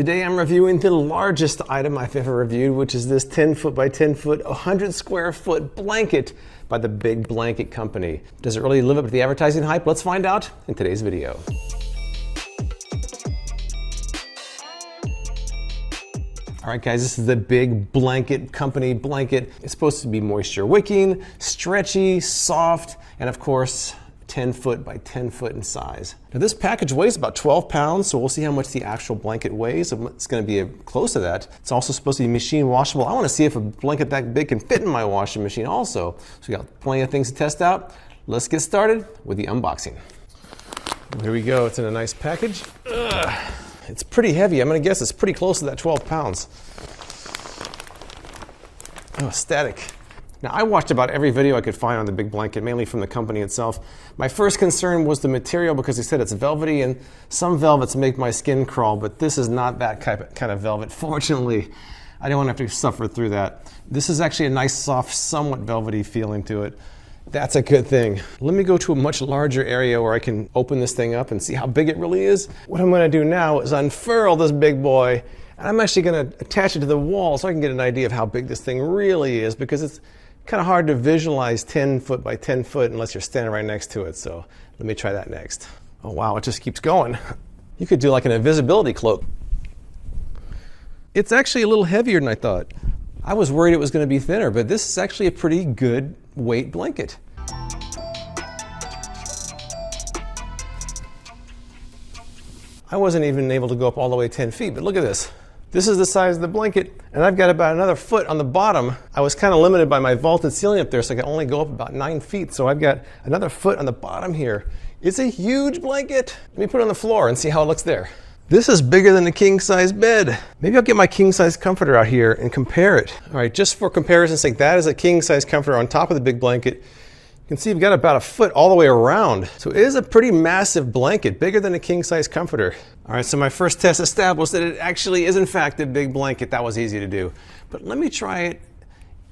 Today I'm reviewing the largest item I've ever reviewed, which is this 10 foot by 10 foot, 100 square foot blanket by the Big Blanket Company. Does it really live up to the advertising hype? Let's find out in today's video. All right, guys, this is the Big Blanket Company blanket. It's supposed to be moisture wicking, stretchy, soft, and of course, 10 foot by 10 foot in size. Now this package weighs about 12 pounds, so we'll see how much the actual blanket weighs. It's gonna be close to that. It's also supposed to be machine washable. I wanna see if a blanket that big can fit in my washing machine also. So we got plenty of things to test out. Let's get started with the unboxing. Here we go, it's in a nice package. It's pretty heavy. I'm gonna guess it's pretty close to that 12 pounds. Oh, static. Now, I watched about every video I could find on the Big Blanket, mainly from the company itself. My first concern was the material because they said it's velvety, and some velvets make my skin crawl, but this is not that kind of velvet. Fortunately, I don't want to have to suffer through that. This is actually a nice, soft, somewhat velvety feeling to it. That's a good thing. Let me go to a much larger area where I can open this thing up and see how big it really is. What I'm going to do now is unfurl this big boy, and I'm actually going to attach it to the wall so I can get an idea of how big this thing really is, because it's kind of hard to visualize 10 foot by 10 foot unless you're standing right next to it. So let me try that next. Oh wow, it just keeps going. You could do like an invisibility cloak. It's actually a little heavier than I thought. I was worried it was going to be thinner, but this is actually a pretty good weight blanket. I wasn't even able to go up all the way 10 feet, but look at this. This is the size of the blanket, and I've got about another foot on the bottom. I was kind of limited by my vaulted ceiling up there, so I could only go up about 9 feet. So I've got another foot on the bottom here. It's a huge blanket. Let me put it on the floor and see how it looks there. This is bigger than a king-size bed. Maybe I'll get my king-size comforter out here and compare it. All right, just for comparison's sake, that is a king-size comforter on top of the big blanket. You can see we've got about a foot all the way around. So it is a pretty massive blanket, bigger than a king-size comforter. All right, so my first test established that it actually is in fact a big blanket. That was easy to do. But let me try it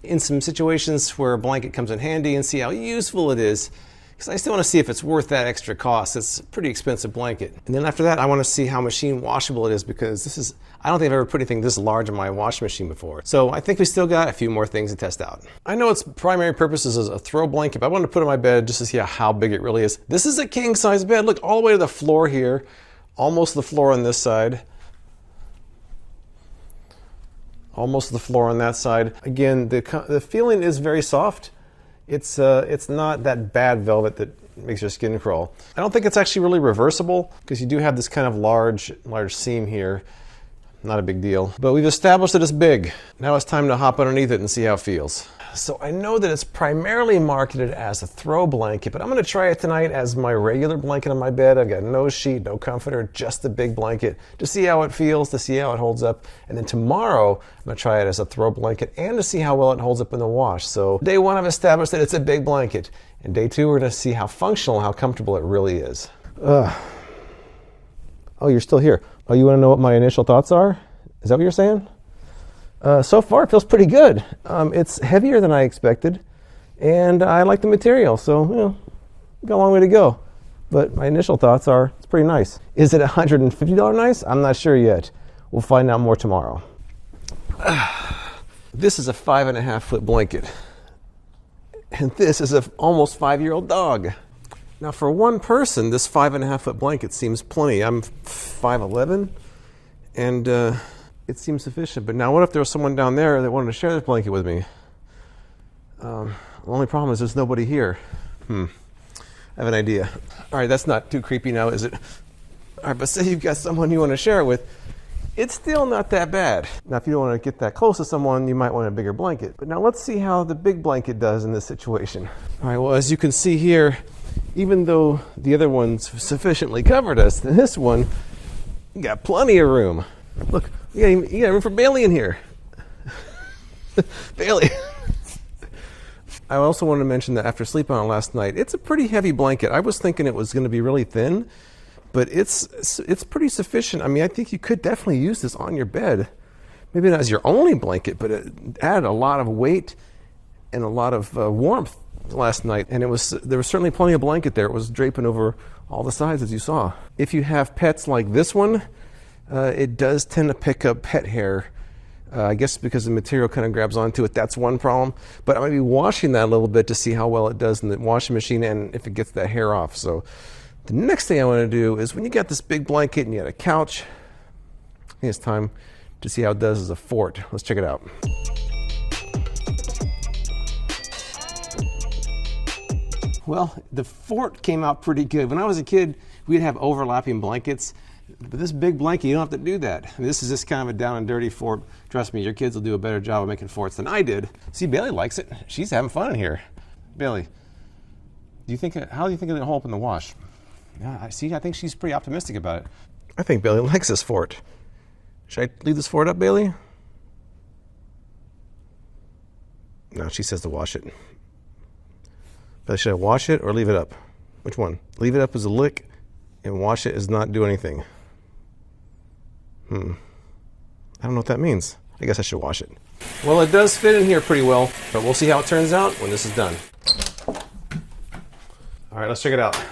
in some situations where a blanket comes in handy and see how useful it is. Because I still want to see if it's worth that extra cost. It's a pretty expensive blanket. And then after that, I want to see how machine washable it is, because I don't think I've ever put anything this large in my washing machine before. So I think we still got a few more things to test out. I know its primary purpose is as a throw blanket, but I wanted to put it on my bed just to see how big it really is. This is a king size bed. Look, all the way to the floor here, almost the floor on this side. Almost the floor on that side. Again, the feeling is very soft. It's not that bad velvet that makes your skin crawl. I don't think it's actually really reversible, because you do have this kind of large seam here. Not a big deal. But we've established that it's big. Now it's time to hop underneath it and see how it feels. So I know that it's primarily marketed as a throw blanket, but I'm going to try it tonight as my regular blanket on my bed. I've got no sheet, no comforter, just the big blanket to see how it feels, to see how it holds up. And then tomorrow, I'm going to try it as a throw blanket and to see how well it holds up in the wash. So day one, I've established that it's a big blanket. And day two, we're going to see how functional, how comfortable it really is. Oh, you're still here. Oh, you want to know what my initial thoughts are? Is that what you're saying? So far, it feels pretty good. It's heavier than I expected, and I like the material, so, you know, got a long way to go. But my initial thoughts are, it's pretty nice. Is it $150 nice? I'm not sure yet. We'll find out more tomorrow. This is a 5.5 foot blanket, and this is an almost 5-year-old dog. Now, for one person, this 5.5 foot blanket seems plenty. I'm 5'11", and it seems sufficient. But now what if there was someone down there that wanted to share this blanket with me? The only problem is there's nobody here. I have an idea. All right, that's not too creepy now, is it? All right, but say you've got someone you want to share it with. It's still not that bad. Now, if you don't want to get that close to someone, you might want a bigger blanket. But now let's see how the big blanket does in this situation. All right, well, as you can see here, even though the other ones sufficiently covered us, this one, you got plenty of room. Look, you got room for Bailey in here. Bailey. I also wanted to mention that after sleeping on it last night, it's a pretty heavy blanket. I was thinking it was going to be really thin, but it's pretty sufficient. I mean, I think you could definitely use this on your bed. Maybe not as your only blanket, but it added a lot of weight and a lot of warmth last night. And there was certainly plenty of blanket there. It was draping over all the sides, as you saw. If you have pets like this one, It does tend to pick up pet hair. I guess because the material kind of grabs onto it, that's one problem. But I might be washing that a little bit to see how well it does in the washing machine and if it gets that hair off. So the next thing I want to do is when you got this big blanket and you got a couch, I think it's time to see how it does as a fort. Let's check it out. Well, the fort came out pretty good. When I was a kid, we'd have overlapping blankets. But this big blanket, you don't have to do that. I mean, this is just kind of a down and dirty fort. Trust me, your kids will do a better job of making forts than I did. See, Bailey likes it. She's having fun in here. Bailey, how do you think it'll hold up in the wash? Yeah, I think she's pretty optimistic about it. I think Bailey likes this fort. Should I leave this fort up, Bailey? No, she says to wash it. Bailey, should I wash it or leave it up? Which one? Leave it up as a lick and wash it as not do anything. I don't know what that means. I guess I should wash it. Well, it does fit in here pretty well, but we'll see how it turns out when this is done. All right, let's check it out.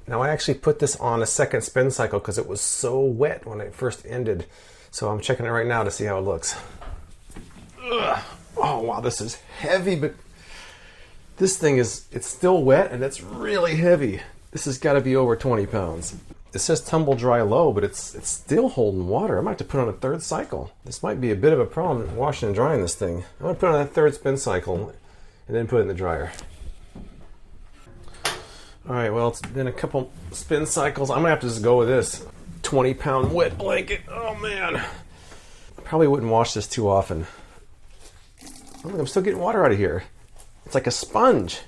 Now, I actually put this on a second spin cycle because it was so wet when it first ended. So I'm checking it right now to see how it looks. Ugh. Oh, wow, this is heavy, but this thing it's still wet and it's really heavy. This has got to be over 20 pounds. It says tumble dry low, but it's still holding water. I might have to put on a third cycle. This might be a bit of a problem washing and drying this thing. I'm gonna put on that third spin cycle and then put it in the dryer. All right, well, it's been a couple spin cycles. I'm gonna have to just go with this 20-pound wet blanket. Oh man. I probably wouldn't wash this too often. Oh, look, I'm still getting water out of here. It's like a sponge.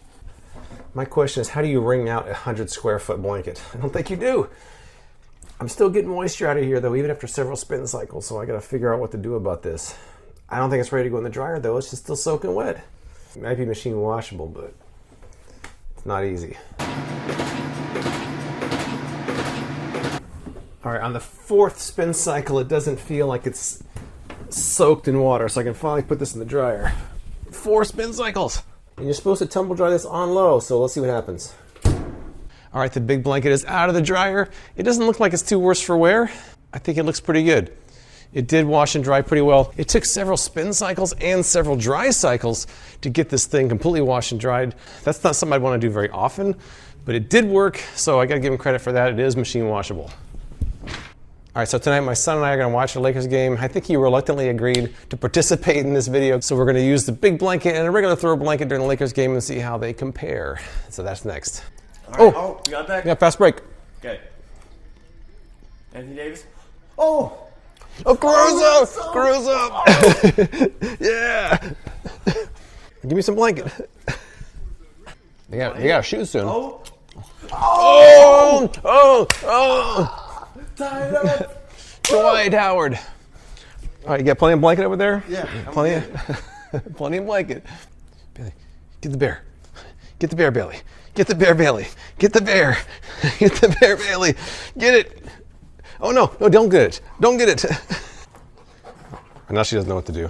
My question is, how do you wring out a 100 square foot blanket? I don't think you do. I'm still getting moisture out of here though, even after several spin cycles, so I gotta figure out what to do about this. I don't think it's ready to go in the dryer though, it's just still soaking wet. It might be machine washable, but it's not easy. All right, on the fourth spin cycle, it doesn't feel like it's soaked in water, so I can finally put this in the dryer. 4 spin cycles. And you're supposed to tumble dry this on low, so let's see what happens. All right, the big blanket is out of the dryer. It doesn't look like it's too worse for wear. I think it looks pretty good. It did wash and dry pretty well. It took several spin cycles and several dry cycles to get this thing completely washed and dried. That's not something I'd want to do very often, but it did work, so I gotta give him credit for that. It is machine washable. All right, so tonight my son and I are gonna watch the Lakers game. I think he reluctantly agreed to participate in this video. So we're gonna use the big blanket and a regular throw blanket during the Lakers game and see how they compare. So that's next. All right, you got that? Yeah, fast break. Okay. Anthony Davis. Oh, Caruso! Yeah! Give me some blanket. They got shoes soon. Oh! Tied up. Dwight Howard. All right, you got plenty of blanket over there? Yeah. Plenty of blanket. Bailey, get the bear. Get the bear, Bailey. Get the bear, Bailey. Get the bear. Get the bear, Bailey. Get it. Oh, no, don't get it. Don't get it. And now she doesn't know what to do.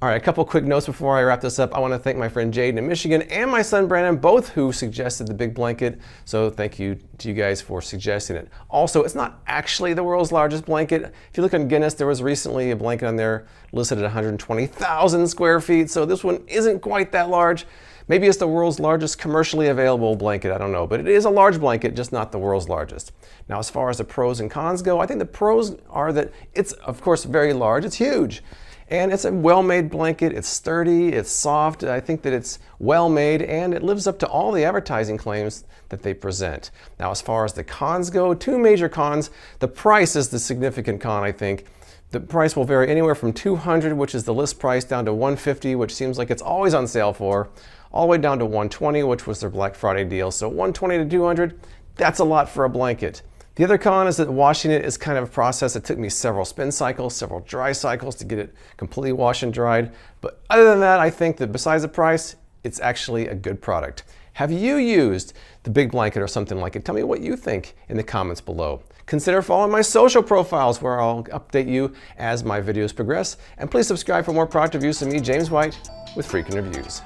All right, a couple quick notes before I wrap this up. I want to thank my friend Jaden in Michigan and my son Brandon, both who suggested the big blanket. So thank you to you guys for suggesting it. Also, it's not actually the world's largest blanket. If you look on Guinness, there was recently a blanket on there listed at 120,000 square feet. So this one isn't quite that large. Maybe it's the world's largest commercially available blanket, I don't know. But it is a large blanket, just not the world's largest. Now, as far as the pros and cons go, I think the pros are that it's, of course, very large. It's huge. And it's a well-made blanket, it's sturdy, it's soft. I think that it's well-made and it lives up to all the advertising claims that they present. Now, as far as the cons go, 2 major cons. The price is the significant con, I think. The price will vary anywhere from $200, which is the list price, down to $150, which seems like it's always on sale for, all the way down to $120, which was their Black Friday deal. So $120 to $200, that's a lot for a blanket. The other con is that washing it is kind of a process. It took me several spin cycles, several dry cycles to get it completely washed and dried. But other than that, I think that besides the price, it's actually a good product. Have you used the big blanket or something like it? Tell me what you think in the comments below. Consider following my social profiles where I'll update you as my videos progress. And please subscribe for more product reviews of me, James White, with Freakin' Reviews.